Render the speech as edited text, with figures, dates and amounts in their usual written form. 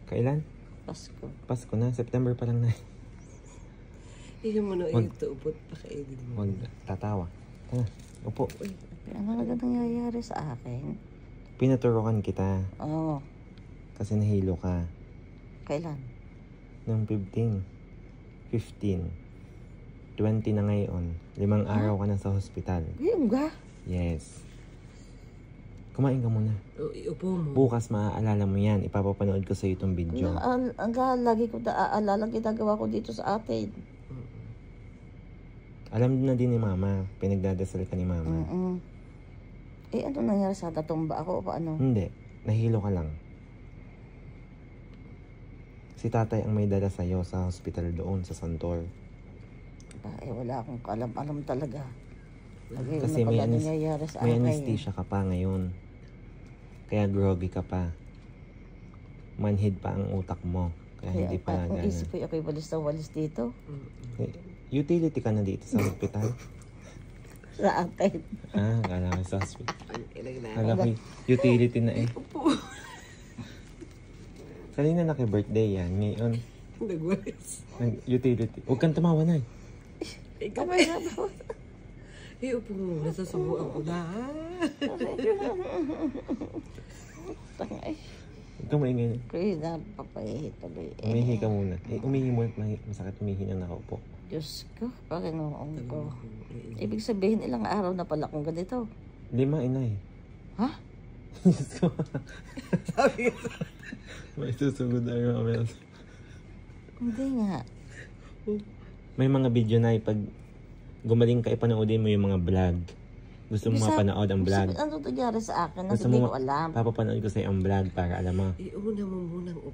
Kailan? Pasko. Pasko na. September pa lang na. Hindi mo na ito upot pa kainin mo. Huwag tatawa. Tara, upo. Ano na nangyayari sa akin? Pinaturukan kita. Oo. Kasi nahilo ka. Kailan? Nung 15. 20 na ngayon. 5 araw ka na sa hospital. Ngayon ga? Yes. Kumain ka muna. Iupo mo. Bukas maaalala mo yan. Ipapapanood ko sa itong video. Lagi ko naaalala ginagawa ko dito sa atin. Alam na din ni Mama. Pinagdadasal ka ni Mama. Ano nangyari sa tatumba ako o paano? Hindi. Nahilo ka lang. Si tatay ang may dala sa'yo sa hospital doon sa Santor. Wala akong alam talaga. Kasi may anesthesia ka pa ngayon. Kaya groggy ka pa. Manhid pa ang utak mo. Kaya hindi pa nagana. Ang isip ko ako'y walis na walis dito. Utility ka na dito sa hospital? Sa atin. Kala ko sa hospital. Kala ko utility na eh. Kanina naki-birthday yan. Ngayon, Nagwalis. utility. Huwag kang tumawa na eh. Ikaw ba? Iupo mo. Nasasubuan ko na. Ito maingay. Kaya napapahihi tuloy. Umihi ka muna. Umihi mo. Masakit umihi na nakaupo. Diyos ko, Panginoon ko. Ibig sabihin, ilang araw na pala kung ganito. 5, inay. Ha? Diyos ko. Sabi ko. May susugod na yung mamaya. Hindi nga. May mga video na pag gumaling ka, ipanoodin mo yung mga vlog. Gusto mo mapanood ang vlog. Ano nangyari sa akin na Gusto hindi mo ko alam. papapanood ko sa'yo ang vlog para alam mo. Iuna mo munang upo.